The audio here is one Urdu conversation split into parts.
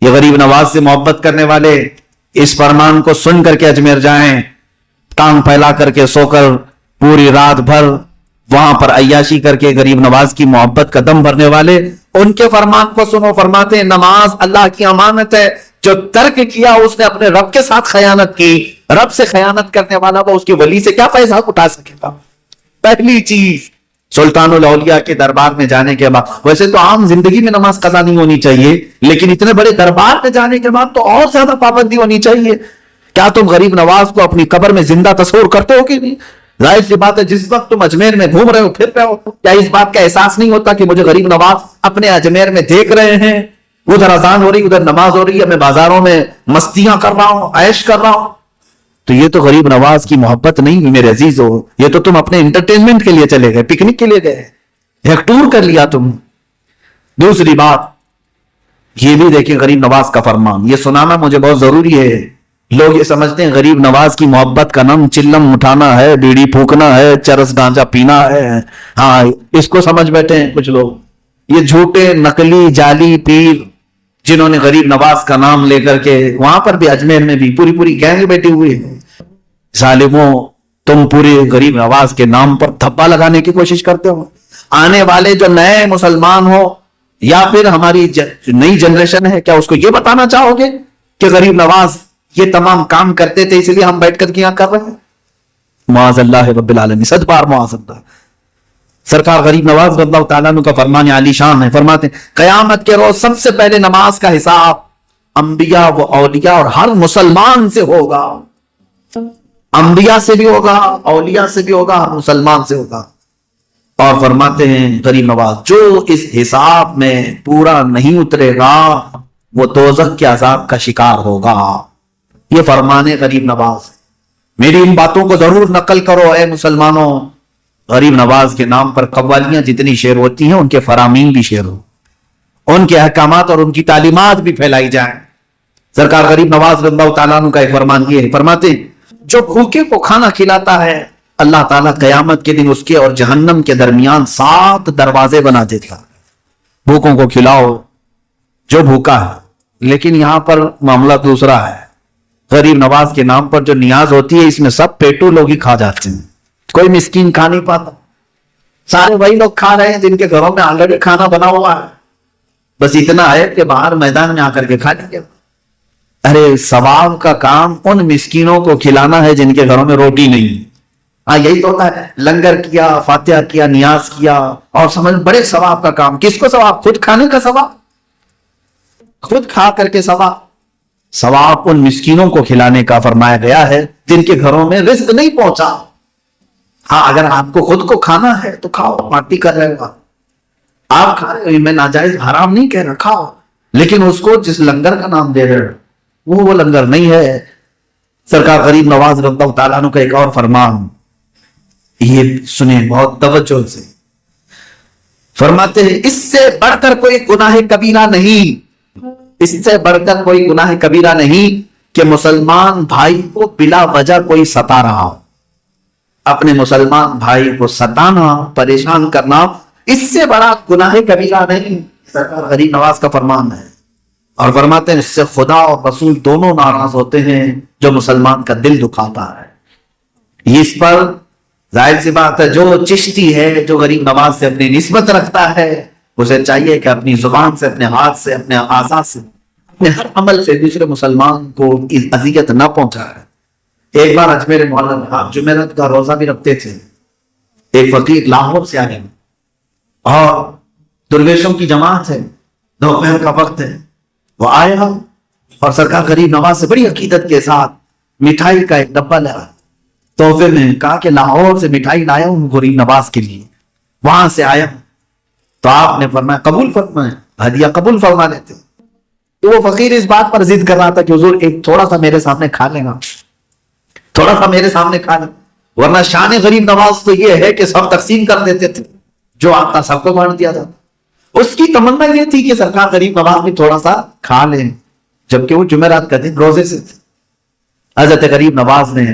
یہ غریب نواز سے محبت کرنے والے اس فرمان کو سن کر کے اجمیر جائیں، ٹانگ پھیلا کر کے سو کر پوری رات بھر وہاں پر عیاشی کر کے غریب نواز کی محبت کا دم بھرنے والے ان کے فرمان کو سنو۔ فرماتے ہیں نماز اللہ کی امانت ہے، جو ترک کیا اس نے اپنے رب کے ساتھ خیانت کی۔ رب سے خیانت کرنے والا وہ اس کے ولی سے کیا فیض اٹھا سکے گا؟ پہلی چیز سلطان الاولیاء کے دربار میں جانے کے بعد، ویسے تو عام زندگی میں نماز قضا نہیں ہونی چاہیے، لیکن اتنے بڑے دربار میں جانے کے بعد تو اور زیادہ پابندی ہونی چاہیے۔ کیا تم غریب نواز کو اپنی قبر میں زندہ تصور کرتے ہو کہ نہیں؟ ظاہر سی بات ہے جس وقت تم اجمیر میں گھوم رہے ہو پھر رہے ہو، کیا اس بات کا احساس نہیں ہوتا کہ مجھے غریب نواز اپنے اجمیر میں دیکھ رہے ہیں؟ ادھر اذان ہو رہی، ادھر نماز ہو رہی ہے، میں بازاروں میں مستیاں کر رہا ہوں، عیش کر رہا ہوں۔ تو یہ تو غریب نواز کی محبت نہیں میرے عزیز ہو، یہ تو تم اپنے انٹرٹینمنٹ کے لیے چلے گئے، پکنک کے لیے گئے، ایک ٹور کر لیا تم۔ دوسری بات یہ بھی دیکھیں غریب نواز کا فرمان، یہ سنانا مجھے بہت ضروری ہے۔ لوگ یہ سمجھتے ہیں غریب نواز کی محبت کا نام چلم اٹھانا ہے، بیڑی پھونکنا ہے، چرس گانجا پینا ہے، ہاں اس کو سمجھ بیٹھے ہیں کچھ لوگ۔ یہ جھوٹے نقلی جعلی پیر جنہوں نے غریب نواز کا نام لے کر کے وہاں پر بھی اجمیر میں بھی پوری گینگ بیٹھی ہوئی ہے۔ ظالموں، تم پورے غریب نواز کے نام پر دھبا لگانے کی کوشش کرتے ہو۔ آنے والے جو نئے مسلمان ہو یا پھر ہماری نئی جنریشن ہے، کیا اس کو یہ بتانا چاہو گے کہ غریب نواز یہ تمام کام کرتے تھے اس لیے ہم بیٹھ کر کیا کر رہے ہیں؟ معاذ اللہ رب العالمین، صد بار معاذ اللہ۔ سرکار غریب نواز رضی اللہ تعالیٰ عنہ کا فرمان عالی شان ہے، فرماتے ہیں قیامت کے روز سب سے پہلے نماز کا حساب انبیاء و اولیاء اور ہر مسلمان سے ہوگا۔ انبیاء سے بھی ہوگا، اولیاء سے بھی ہوگا، ہر مسلمان سے ہوگا۔ اور فرماتے ہیں غریب نواز جو اس حساب میں پورا نہیں اترے گا وہ دوزخ کے عذاب کا شکار ہوگا۔ یہ فرمان غریب نواز ہے۔ میری ان باتوں کو ضرور نقل کرو اے مسلمانوں۔ غریب نواز کے نام پر قوالیاں جتنی شیئر ہوتی ہیں ان کے فرامین بھی شیئر ہو، ان کے احکامات اور ان کی تعلیمات بھی پھیلائی جائیں۔ سرکار غریب نواز رضی اللہ تعالیٰ عنہ کا ایک فرمان یہ ہے، فرماتے ہیں جو بھوکے کو کھانا کھلاتا ہے اللہ تعالیٰ قیامت کے دن اس کے اور جہنم کے درمیان 7 دروازے بنا دیتا ہے۔ بھوکوں کو کھلاؤ جو بھوکا ہے، لیکن یہاں پر معاملہ دوسرا ہے۔ غریب نواز کے نام پر جو نیاز ہوتی ہے اس میں سب پیٹو لوگ ہی کھا جاتے ہیں، کوئی مسکین کھا نہیں پاتا۔ سارے وہی لوگ کھا رہے ہیں جن کے گھروں میں آلریڈی کھانا بنا ہوا ہے، بس اتنا ہے کہ باہر میدان میں آ کر کے کھا لیں گے۔ ارے ثواب کا کام ان مسکینوں کو کھلانا ہے جن کے گھروں میں روٹی نہیں۔ ہاں یہی تو ہوتا ہے، لنگر کیا، فاتحہ کیا، نیاز کیا، اور سمجھ بڑے ثواب کا کام۔ کس کو ثواب؟ خود کھانے کا ثواب، خود کھا کر کے ثواب۔ ثواب ان مسکینوں کو کھلانے کا فرمایا گیا ہے جن کے گھروں میں رزق نہیں پہنچا۔ ہاں اگر آپ کو خود کو کھانا ہے تو کھاؤ، پارٹی کر رہے ہو آپ کھا رہے ہو، میں ناجائز حرام نہیں کہہ رہا، کھاؤ، لیکن اس کو جس لنگر کا نام دے رہے ہو وہ لنگر نہیں ہے۔ سرکار غریب نواز رضی اللہ تعالیٰ عنہ کا ایک اور فرمان یہ سنیں بہت توجہ سے، فرماتے ہیں اس سے بڑھ کر کوئی گناہ کبیرہ نہیں، اس سے بڑھ کر کوئی گناہ کبیرہ نہیں کہ مسلمان بھائی کو بلا وجہ کوئی ستا رہا ہو۔ اپنے مسلمان بھائی کو ستانا، پریشان کرنا، اس سے بڑا گناہ کبیرہ نہیں، سرکار غریب نواز کا فرمان ہے۔ اور فرماتے ہیں اس سے خدا اور رسول دونوں ناراض ہوتے ہیں جو مسلمان کا دل دکھاتا ہے۔ اس پر ظاہر سی بات ہے جو چشتی ہے، جو غریب نواز سے اپنی نسبت رکھتا ہے، اسے چاہیے کہ اپنی زبان سے، اپنے ہاتھ سے، اپنے اعضاء سے، اپنے ہر عمل سے دوسرے مسلمان کو اذیت نہ پہنچائے۔ ایک بار اجمیر معلم آپ جمعرات کا روزہ بھی رکھتے تھے، ایک فقیر لاہور سے آئے اور درویشوں کی جماعت ہے، دوپہر کا وقت ہے، وہ آیا اور سرکار غریب نواز سے بڑی عقیدت کے ساتھ مٹھائی کا ایک ڈبہ لیا، تحفے میں کہا کہ لاہور سے مٹھائی لایا ہوں غریب نواز کے لیے، وہاں سے آیا ہوں۔ تو آپ نے فرمایا قبول فرمائیں، ہدیہ قبول فرما لیتے۔ تو وہ فقیر اس بات پر ضد کر رہا تھا کہ حضور ایک تھوڑا سا میرے سامنے کھا لینا، تھوڑا سا میرے سامنے کھا لینا، ورنہ شان غریب نواز تو یہ ہے کہ سب تقسیم کر دیتے تھے، جو آتا سب کو بانٹ دیا جاتا۔ اس کی تمنا یہ تھی کہ سرکار غریب نواز بھی تھوڑا سا کھا لیں، جبکہ وہ جمعرات کا دن روزے سے تھے۔ حضرت غریب نواز نے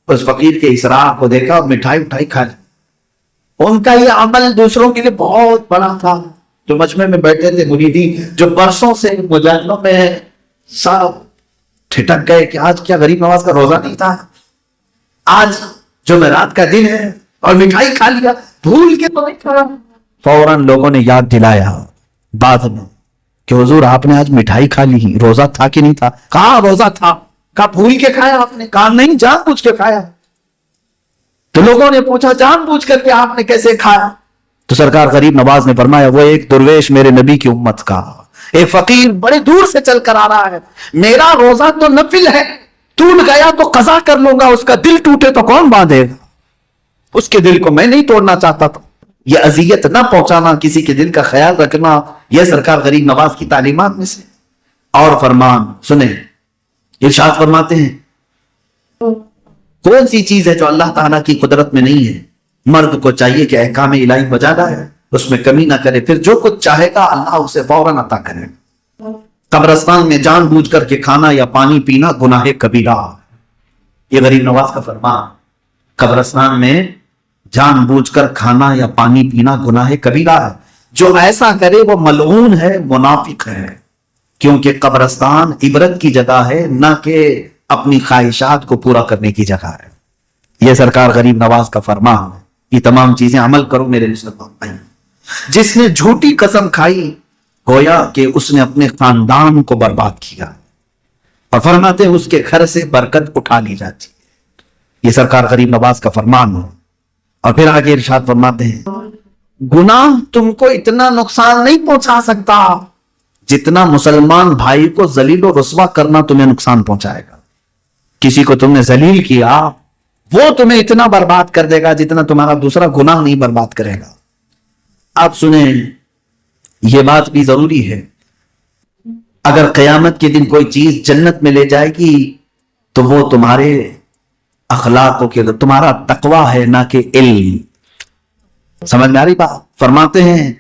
اس فقیر کے اسرار کو دیکھا اور مٹھائی کھا لی۔ ان کا یہ عمل دوسروں کے لیے بہت بڑا تھا، جو مجمع میں بیٹھے تھے مریدین جو برسوں سے مجاہدوں میں سب ٹھٹک گئے کہ آج کیا غریب نواز کا روزہ نہیں تھا، آج جمعرات کا دن ہے اور مٹھائی کھا لیا، بھول کے تو نہیں کھایا۔ فوراً لوگوں نے یاد دلایا بعد میں کہ حضور آپ نے آج مٹھائی کھا لی، روزہ تھا کہ نہیں تھا؟ کہا روزہ تھا۔ کہا بھول کے کھایا آپ نے؟ کہا نہیں، جان بوجھ کے کھایا۔ تو لوگوں نے پوچھا جان بوجھ کر کے آپ نے کیسے کھایا؟ تو سرکار غریب نواز نے فرمایا وہ ایک درویش میرے نبی کی امت کا، ایک فقیر بڑے دور سے چل کر آ رہا ہے، میرا روزہ تو نفل ہے، ٹوٹ گیا تو قضا کر لوں گا، اس کا دل ٹوٹے تو کون باندھے گا؟ اس کے دل کو میں نہیں توڑنا چاہتا تھا۔ یہ اذیت نہ پہنچانا، کسی کے دل کا خیال رکھنا، یہ سرکار غریب نواز کی تعلیمات میں سے۔ اور فرمان سنیں، ارشاد فرماتے ہیں کون سی چیز ہے جو اللہ تعالیٰ کی قدرت میں نہیں ہے؟ مرد کو چاہیے کہ احکام الہی بجا لائے، اس میں کمی نہ کرے، پھر جو کچھ چاہے گا اللہ اسے فوراً عطا کرے۔ قبرستان میں جان بوجھ کر کے کھانا یا پانی پینا گناہ کبیرہ، یہ غریب نواز کا فرمان۔ قبرستان میں جان بوجھ کر کھانا یا پانی پینا گناہ کبیرہ ہے، جو ایسا کرے وہ ملعون ہے، منافق ہے، کیونکہ قبرستان عبرت کی جگہ ہے، نہ کہ اپنی خواہشات کو پورا کرنے کی جگہ ہے۔ یہ سرکار غریب نواز کا فرمان ہے۔ یہ تمام چیزیں عمل کرو میرے مسلمان بھائی۔ جس نے جھوٹی قسم کھائی گویا کہ اس نے اپنے خاندان کو برباد کیا، اور فرماتے ہیں اس کے گھر سے برکت اٹھا لی جاتی ہے۔ یہ سرکار غریب نواز کا فرمان ہے۔ اور پھر آگے ارشاد فرماتے ہیں گناہ تم کو اتنا نقصان نہیں پہنچا سکتا جتنا مسلمان بھائی کو ذلیل و رسوا کرنا تمہیں نقصان پہنچائے گا۔ کسی کو تم نے ذلیل کیا وہ تمہیں اتنا برباد کر دے گا جتنا تمہارا دوسرا گناہ نہیں برباد کرے گا۔ آپ سنیں، یہ بات بھی ضروری ہے، اگر قیامت کے دن کوئی چیز جنت میں لے جائے گی تو وہ تمہارے اخلاقوں کے، تمہارا تقوی ہے، نہ کہ علم۔ سمجھ میں آ رہی بات؟ فرماتے ہیں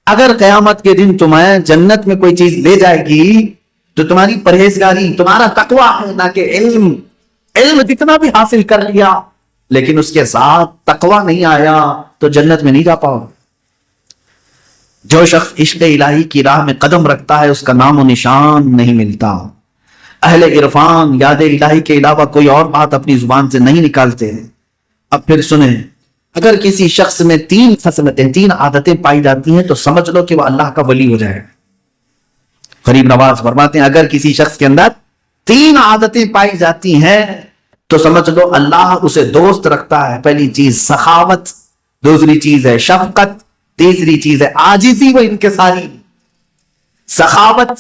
اگر قیامت کے دن تمہیں جنت میں کوئی چیز لے جائے گی تو تمہاری پرہیزگاری، تمہارا تقوی ہے، نہ کہ علم۔ علم جتنا بھی حاصل کر لیا لیکن اس کے ساتھ تقوی نہیں آیا تو جنت میں نہیں جا پاؤ۔ جو شخص عشق الہی کی راہ میں قدم رکھتا ہے اس کا نام و نشان نہیں ملتا۔ اہل عرفان یاد الہی کے علاوہ کوئی اور بات اپنی زبان سے نہیں نکالتے۔ اب پھر سنیں، اگر کسی شخص میں 3 خصلتیں، 3 عادتیں پائی جاتی ہیں تو سمجھ لو کہ وہ اللہ کا ولی ہو جائے۔ غریب نواز فرماتے ہیں اگر کسی شخص کے اندر 3 عادتیں پائی جاتی ہیں تو سمجھ لو اللہ اسے دوست رکھتا ہے۔ پہلی چیز سخاوت، دوسری چیز ہے شفقت، تیسری چیز ہے عاجزی و انکساری۔ سخاوت،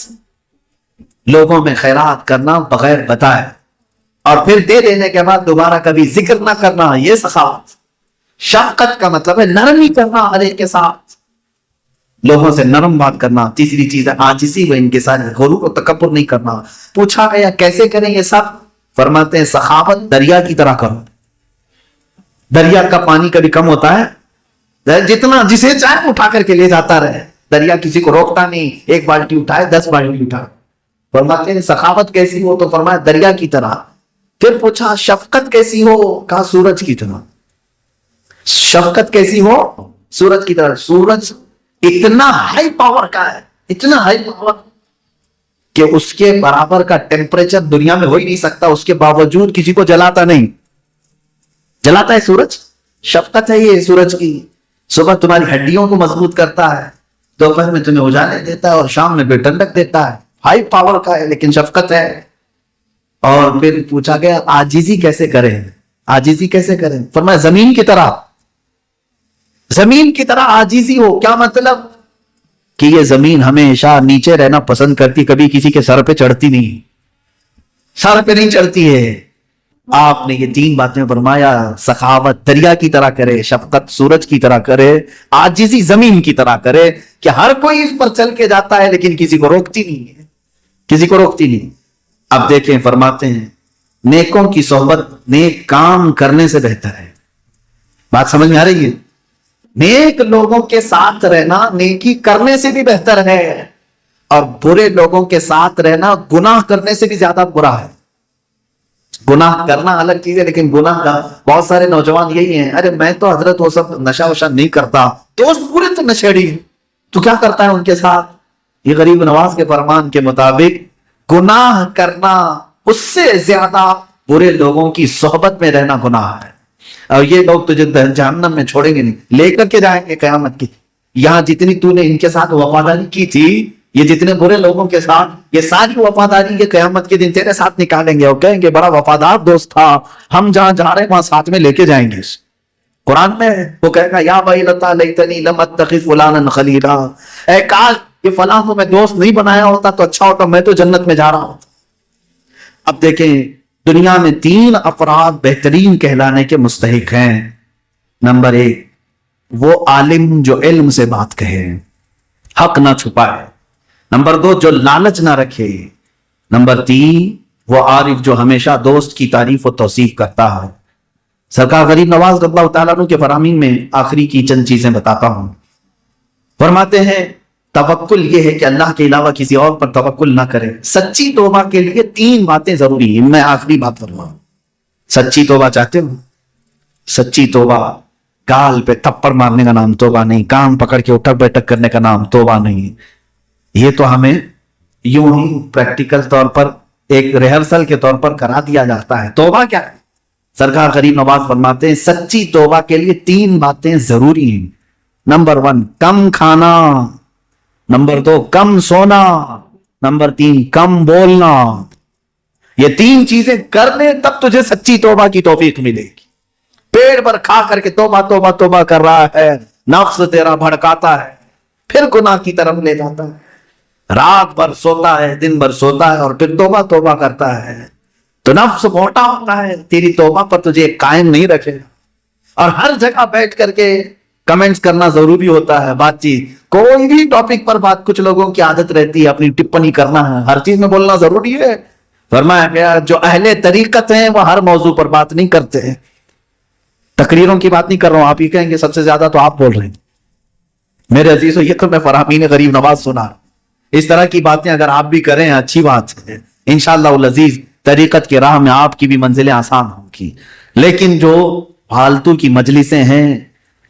لوگوں میں خیرات کرنا بغیر بتائے اور پھر دے دینے کے بعد دوبارہ کبھی ذکر نہ کرنا، یہ سخاوت۔ شفقت کا مطلب ہے نرمی کرنا ہر ایک کے ساتھ، لوگوں سے نرم بات کرنا۔ تیسری چیز ہے عاجزی و انکساری، غرور و تکبر نہیں کرنا۔ پوچھا گیا کیسے کریں یہ سب؟ فرماتے ہیں سخاوت دریا کی طرح کرو۔ دریا کا پانی کبھی کم ہوتا ہے؟ جتنا جسے چاہے اٹھا کر کے لے جاتا رہے، دریا کسی کو روکتا نہیں، 1 بالٹی اٹھائے 10 بالٹی اٹھائے۔ فرماتے ہیں سخاوت کیسی ہو تو فرمایا دریا کی طرح۔ پھر پوچھا شفقت کیسی ہو؟ کہا سورج کی طرح۔ شفقت کیسی ہو؟ سورج کی طرح۔ سورج اتنا ہائی پاور کا ہے، اتنا ہائی پاور کہ اس کے برابر کا ٹیمپریچر دنیا میں ہو ہی نہیں سکتا، اس کے باوجود کسی کو جلاتا نہیں۔ جلاتا ہے سورج؟ شفقت ہے یہ سورج کی۔ صبح تمہاری ہڈیوں کو مضبوط کرتا ہے، دوپہر میں تمہیں اجالے دیتا ہے اور شام میں بے ٹھنڈک دیتا ہے۔ ہائی پاور کا ہے لیکن شفقت ہے۔ اور پھر پوچھا گیا عاجزی کیسے کریں؟ عاجزی کیسے کریں؟ فرمایا زمین کی طرح، زمین کی طرح عاجزی ہو۔ کیا مطلب؟ کہ یہ زمین ہمیشہ نیچے رہنا پسند کرتی، کبھی کسی کے سر پہ چڑھتی نہیں، سر پہ نہیں چڑھتی ہے۔ آپ نے یہ 3 باتیں فرمایا، سخاوت دریا کی طرح کرے، شفقت سورج کی طرح کرے، عاجزی زمین کی طرح کرے، کہ ہر کوئی اس پر چل کے جاتا ہے لیکن کسی کو روکتی نہیں ہے، کسی کو روکتی نہیں۔ اب دیکھیں فرماتے ہیں نیکوں کی صحبت نیک کام کرنے سے بہتر ہے۔ بات سمجھ میں آ رہی ہے؟ نیک لوگوں کے ساتھ رہنا نیکی کرنے سے بھی بہتر ہے، اور برے لوگوں کے ساتھ رہنا گناہ کرنے سے بھی زیادہ برا ہے۔ گناہ کرنا الگ چیز ہے لیکن گناہ کا، بہت سارے نوجوان یہی ہیں، ارے میں تو حضرت وہ سب نشہ وشہ نہیں کرتا، دوست پورے تو نشیڑی ہیں، تو کیا کرتا ہے ان کے ساتھ؟ یہ غریب نواز کے فرمان کے مطابق گناہ کرنا اس سے زیادہ برے لوگوں کی صحبت میں رہنا گناہ ہے. اور یہ لوگ تجھے جہنم میں چھوڑیں گے نہیں, لے کر کے جائیں گے قیامت کی. یہاں جتنی تو نے ان کے ساتھ وفاداری کی تھی, یہ جتنے برے لوگوں کے ساتھ, یہ ساری وفاداری یہ قیامت کے دن تیرے ساتھ نکالیں گے اور کہیں گے بڑا وفادار دوست تھا, ہم جہاں جا رہے ہیں وہاں ساتھ میں لے کے جائیں گے. قرآن میں وہ کہے گا یا ویلتا لیتنی لم اتخذ فلانا خلیلا, اے کاش یہ فلاں کو میں دوست نہیں بنایا ہوتا تو اچھا ہوتا, میں تو جنت میں جا رہا ہوتا. اب دیکھیں دنیا میں 3 افراد بہترین کہلانے کے مستحق ہیں. نمبر 1 وہ عالم جو علم سے بات کہے, حق نہ چھپائے. نمبر 2 جو لالچ نہ رکھے. نمبر 3 وہ عارف جو ہمیشہ دوست کی تعریف و توصیف کرتا ہے. سرکار غریب نواز رضی اللہ تعالیٰ عنہ کے فرامین میں آخری کی چند چیزیں بتاتا ہوں. فرماتے ہیں توکل یہ ہے کہ اللہ کے علاوہ کسی اور پر توکل نہ کرے. سچی توبہ کے لیے 3 باتیں ضروری ہیں. میں آخری بات فرماؤں, سچی توبہ چاہتے ہو؟ سچی توبہ گال پہ تھپڑ مارنے کا نام توبہ نہیں, کان پکڑ کے اٹھک بیٹھک کرنے کا نام توبہ نہیں. یہ تو ہمیں یوں ہی پریکٹیکل طور پر ایک ریہرسل کے طور پر کرا دیا جاتا ہے. توبہ کیا ہے؟ سرکار غریب نواز فرماتے ہیں سچی توبہ کے لیے 3 باتیں ضروری ہیں. نمبر 1 کم کھانا. نمبر 2 کم سونا. نمبر 3 کم بولنا. یہ 3 چیزیں کر لے تب تجھے سچی توبہ کی توفیق ملے گی. پیڑ پر کھا کر کے توبہ توبہ توبہ کر رہا ہے, نفس تیرا بھڑکاتا ہے, پھر گناہ کی طرف لے جاتا ہے. رات بھر سوتا ہے, دن بھر سوتا ہے اور پھر توبہ توبہ کرتا ہے, تو نفس موٹا ہوتا ہے, تیری توبہ پر تجھے قائم نہیں رکھے گا. اور ہر جگہ بیٹھ کر کے کمنٹس کرنا ضروری ہوتا ہے, بات چیت کوئی بھی ٹاپک پر بات, کچھ لوگوں کی عادت رہتی ہے اپنی ٹپنی کرنا ہے, ہر چیز میں بولنا ضروری ہے. فرمایا گیا جو اہل طریقت ہیں وہ ہر موضوع پر بات نہیں کرتے ہیں. تقریروں کی بات نہیں کر رہا ہوں, آپ ہی کہیں گے سب سے زیادہ تو آپ بول رہے ہیں. میرے عزیزو یہ تو میں فرامین غریب نواز سنا. اس طرح کی باتیں اگر آپ بھی کریں اچھی بات ہے, انشاءاللہ العزیز طریقت کے راہ میں آپ کی بھی منزلیں آسان ہوں گی. لیکن جو فالتو کی مجلسیں ہیں,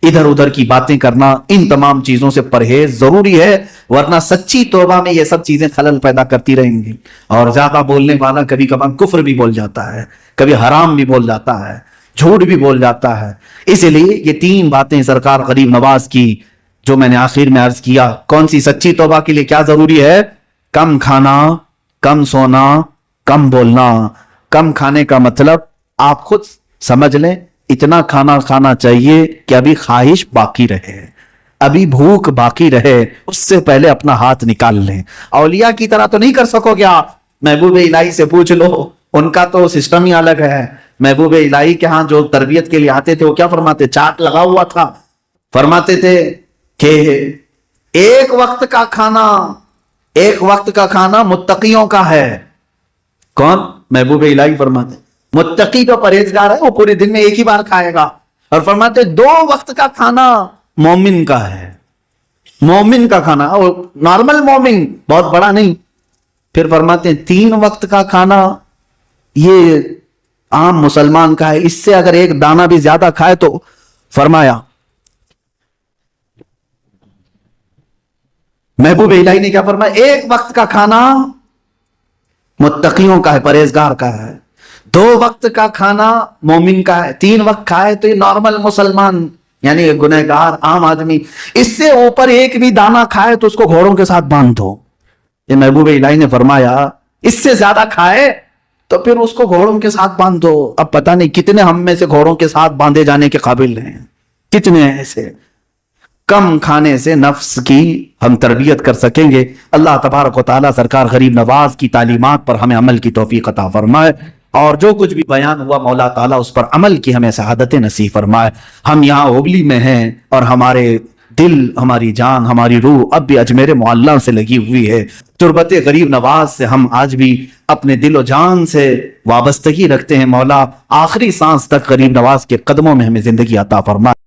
ادھر ادھر کی باتیں کرنا, ان تمام چیزوں سے پرہیز ضروری ہے, ورنہ سچی توبہ میں یہ سب چیزیں خلل پیدا کرتی رہیں گی. اور زیادہ بولنے والا کبھی کبھار کفر بھی بول جاتا ہے, کبھی حرام بھی بول جاتا ہے, جھوٹ بھی بول جاتا ہے. اس لیے یہ 3 باتیں سرکار غریب نواز کی جو میں نے آخر میں عرض کیا, کون سی سچی توبہ کے لیے کیا ضروری ہے؟ کم کھانا, کم سونا, کم بولنا. کم کھانے کا مطلب آپ خود سمجھ لیں, اتنا کھانا کھانا چاہیے کہ ابھی خواہش باقی رہے, ابھی بھوک باقی رہے, اس سے پہلے اپنا ہاتھ نکال لیں. اولیاء کی طرح تو نہیں کر سکو گے آپ. محبوب الہی سے پوچھ لو, ان کا تو سسٹم ہی الگ ہے. محبوب الہی کے ہاں جو تربیت کے لیے آتے تھے وہ کیا فرماتے, چارٹ لگا ہوا تھا, فرماتے تھے کہ ایک وقت کا کھانا متقیوں کا ہے. کون؟ محبوب الہی فرماتے متقی تو پرہیزگار ہے, وہ پورے دن میں ایک ہی بار کھائے گا. اور فرماتے 2 وقت کا کھانا مومن کا ہے. مومن کا کھانا, نارمل مومن, بہت بڑا نہیں. پھر فرماتے 3 وقت کا کھانا یہ عام مسلمان کا ہے, اس سے اگر ایک دانہ بھی زیادہ کھائے تو فرمایا محبوب الہی نے کیا فرمایا, 1 وقت کا کھانا متقیوں کا ہے, پرہیزگار کا ہے. 2 وقت کا کھانا مومن کا ہے. 3 وقت کھائے تو یہ نارمل مسلمان یعنی گنہگار عام آدمی. اس سے اوپر ایک بھی دانہ کھائے تو اس کو گھوڑوں کے ساتھ باندھ دو. یہ محبوب الہی نے فرمایا اس سے زیادہ کھائے تو پھر اس کو گھوڑوں کے ساتھ باندھ دو. اب پتہ نہیں کتنے ہم میں سے گھوڑوں کے ساتھ باندھے جانے کے قابل ہیں, کتنے ایسے. کم کھانے سے نفس کی ہم تربیت کر سکیں گے. اللہ تبارک و تعالیٰ سرکار غریب نواز کی تعلیمات پر ہمیں عمل کی توفیق عطا فرمائے, اور جو کچھ بھی بیان ہوا مولا تعالیٰ اس پر عمل کی ہمیں سعادت نصیب فرمائے. ہم یہاں ہوبلی میں ہیں اور ہمارے دل, ہماری جان, ہماری روح اب بھی اجمیر معلیٰ سے لگی ہوئی ہے. تربت غریب نواز سے ہم آج بھی اپنے دل و جان سے وابستگی رکھتے ہیں. مولا آخری سانس تک غریب نواز کے قدموں میں ہمیں زندگی عطا فرمائے.